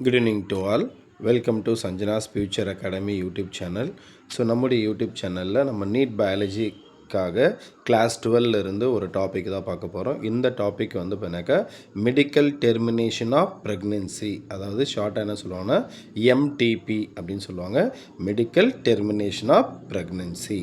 Good evening to all. Welcome to Sanjana's Future Academy YouTube channel. So நம்முடைய YouTube சேனலில் நம்ம NEET பயாலஜிக்காக class 12 இருந்து ஒரு டாபிக் தான் பார்க்க போகிறோம். இந்த டாபிக் வந்து பார்த்தீங்கன்னாக்கா மெடிக்கல் டெர்மினேஷன் ஆஃப் ப்ரெக்னென்சி, அதாவது ஷார்ட்டாக என்ன சொல்லுவாங்கன்னா எம்டிபி அப்படின்னு சொல்லுவாங்க, medical termination of pregnancy.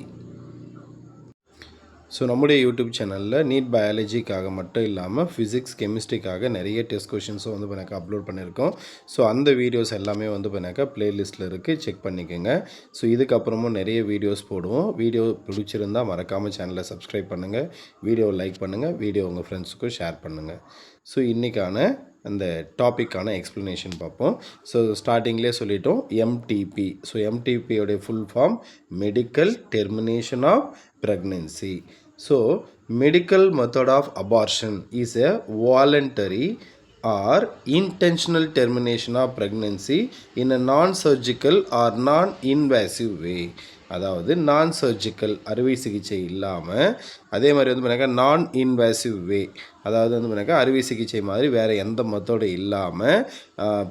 So நம்முடைய யூடியூப் சேனலில் நீட் பயாலஜிக்காக மட்டும் இல்லாமல் ஃபிசிக்ஸ் கெமிஸ்ட்ரிக்காக நிறைய டெஸ்ட் கொஷின்ஸும் வந்து எனக்கு அப்லோட் பண்ணியிருக்கோம். ஸோ அந்த வீடியோஸ் எல்லாமே வந்து எனக்கு ப்ளேலிஸ்ட்டில் இருக்குது, செக் பண்ணிக்கோங்க. ஸோ இதுக்கப்புறமும் நிறைய வீடியோஸ் போடுவோம். வீடியோ பிடிச்சிருந்தால் மறக்காமல் சேனலை சப்ஸ்கிரைப் பண்ணுங்கள், வீடியோவை லைக் பண்ணுங்கள், வீடியோ உங்கள் ஃப்ரெண்ட்ஸுக்கும் ஷேர் பண்ணுங்கள். ஸோ இன்றைக்கான அந்த டாப்பிக்கான எக்ஸ்ப்ளனேஷன் பார்ப்போம். ஸோ ஸ்டார்டிங்லேயே சொல்லிட்டோம் எம்டிபி. ஸோ எம்டிபியோடைய full form medical termination of pregnancy. So, medical method of abortion is a voluntary or intentional termination of pregnancy in a non-surgical or non-invasive way. அதாவது நான் surgical அறுவை சிகிச்சை இல்லாமல், அதே மாதிரி வந்து பண்ணாக்கா நான் இன்வேசிவ் வே, அதாவது வந்து பண்ணாக்கா அறுவை சிகிச்சை மாதிரி வேறு எந்த மெத்தோடு இல்லாமல்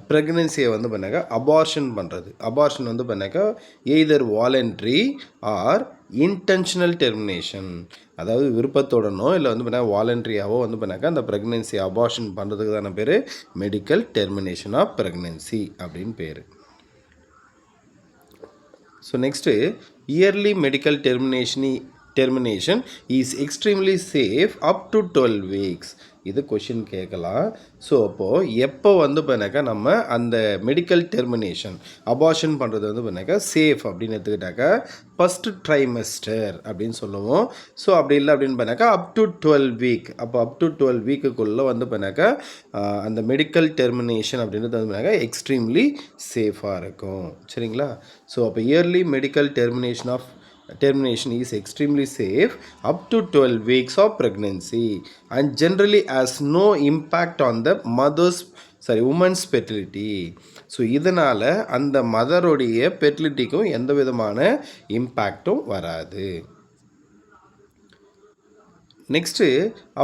ப்ரெக்னென்சியை வந்து பண்ணாக்கா அபார்ஷன் பண்ணுறது. அபார்ஷன் வந்து பண்ணாக்கா either voluntary or intentional termination, அதாவது விருப்பத்தோடனோ இல்லை வந்து பண்ணால் வாலண்ட்ரியாவோ வந்து பண்ணாக்கா அந்த ப்ரெக்னென்சி அபார்ஷன் பண்ணுறதுக்கு தான பேர் மெடிக்கல் டெர்மினேஷன் ஆஃப் ப்ரெக்னென்சி அப்படின்னு பேர். So next, yearly medical termination is extremely safe up to 12 weeks. இது கொஷின் கேட்கலாம். ஸோ அப்போது எப்போ வந்து பண்ணாக்கா நம்ம அந்த மெடிக்கல் டெர்மினேஷன் அபார்ஷன் பண்ணுறது வந்து பண்ணாக்கா சேஃப் அப்படின்னு எடுத்துக்கிட்டாக்கா ஃபஸ்ட்டு ட்ரைமெஸ்டர் அப்படின்னு சொல்லுவோம். ஸோ அப்படி இல்லை அப்படின்னு பண்ணாக்கா அப் டு 12 வீக். அப்போ அப் டு 12 வீக்குக்குள்ளே வந்து பண்ணாக்கா அந்த மெடிக்கல் டெர்மினேஷன் அப்படின்றது வந்து பண்ணாக்கா எக்ஸ்ட்ரீம்லி சேஃபாக இருக்கும். சரிங்களா? ஸோ அப்போ early medical termination is extremely safe up to 12 weeks of pregnancy and generally has no impact on the woman's fertility. So இதனால் அந்த மதருடைய ஃபெர்டிலிட்டிக்கும் எந்த விதமான இம்பேக்டும் வராது. Next,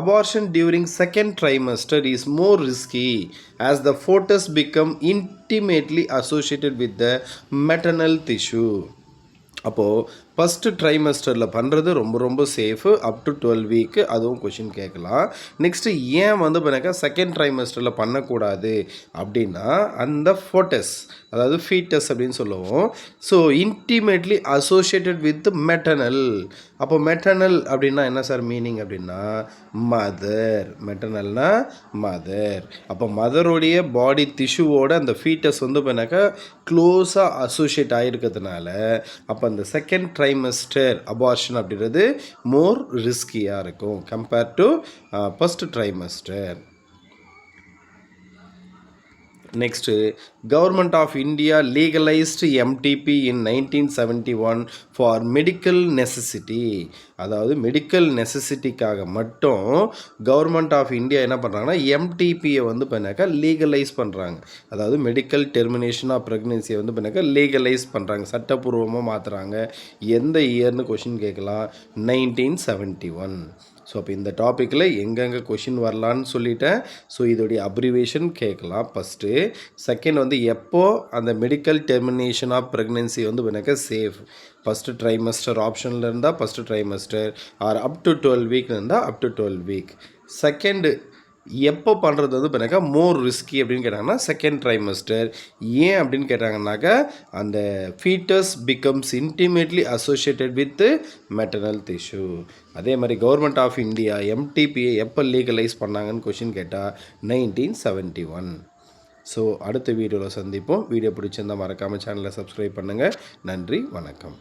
abortion during second trimester is more risky as the fetus become intimately associated with the maternal tissue. அப்போது first ட்ரைமெஸ்டரில் பண்ணுறது ரொம்ப ரொம்ப safe up to 12 week, அதுவும் கொஷின் கேட்கலாம். நெக்ஸ்ட்டு ஏன் வந்து பண்ணாக்கா செகண்ட் ட்ரைமெஸ்டரில் பண்ணக்கூடாது அப்படின்னா அந்த ஃபோட்டஸ், அதாவது ஃபீட்டஸ் அப்படின்னு சொல்லுவோம். So intimately associated with maternal. அப்போ மெட்டர்னல் அப்படின்னா என்ன சார் மீனிங் அப்படின்னா மதர். மெட்டர்னல்னா மதர். அப்போ மதருடைய பாடி டிஷ்யூவோட அந்த ஃபீட்டஸ் வந்து பண்ணாக்கா க்ளோஸாக அசோசியேட் ஆகிருக்கிறதுனால அப்போ அந்த செகண்ட் ட்ரைமெஸ்டர் அபார்ஷன் அப்படின்றது மோர் ரிஸ்கியாக இருக்கும் compared to first trimester. Next, Government of India legalized MTP in 1971 for medical necessity. அதாவது மெடிக்கல் நெசசிட்டிக்காக மட்டும் கவர்மெண்ட் ஆஃப் இந்தியா என்ன பண்ணுறாங்கன்னா எம்டிபியை வந்து பண்ணாக்கா லீகலைஸ் பண்ணுறாங்க. அதாவது மெடிக்கல் டெர்மினேஷன் ஆஃப் ப்ரெக்னென்சியை வந்து பண்ணாக்கா லீகலைஸ் பண்ணுறாங்க, சட்டப்பூர்வமாக மாற்றுறாங்க. எந்த இயர்னு கொஷின் கேட்கலாம், 1971. ஸோ அப்போ இந்த டாப்பிக்கில் எங்கெங்கே கொஷின் வரலான்னு சொல்லிட்டேன். ஸோ இதோடைய அப்ரிவேஷன் கேட்கலாம் ஃபஸ்ட்டு. செகண்ட் வந்து எப்போது அந்த மெடிக்கல் டெர்மினேஷன் ஆஃப் ப்ரெக்னென்சி வந்து எனக்கு சேஃப், ஃபஸ்ட்டு ட்ரைமெஸ்டர் ஆப்ஷனில் இருந்தால் first trimester, or up to 12 week இருந்தால் அப் டு 12 வீக். செகண்டு எப்போ பண்ணுறது வந்து பண்ணாக்கா மோர் ரிஸ்கி அப்படின்னு கேட்டாங்கன்னா செகண்ட் ட்ரைமெஸ்டர். ஏன் அப்படின்னு கேட்டாங்கன்னாக்கா அந்த foetus becomes intimately associated with maternal tissue. அதே மாதிரி கவர்மெண்ட் ஆஃப் இந்தியா எம்டிபியை எப்போ லீகலைஸ் பண்ணாங்கன்னு கொஷின் கேட்டால் 1971. ஸோ அடுத்த வீடியோவில் சந்திப்போம். வீடியோ பிடிச்சிருந்தால் மறக்காமல் சேனலை சப்ஸ்கிரைப் பண்ணுங்கள். நன்றி, வணக்கம்.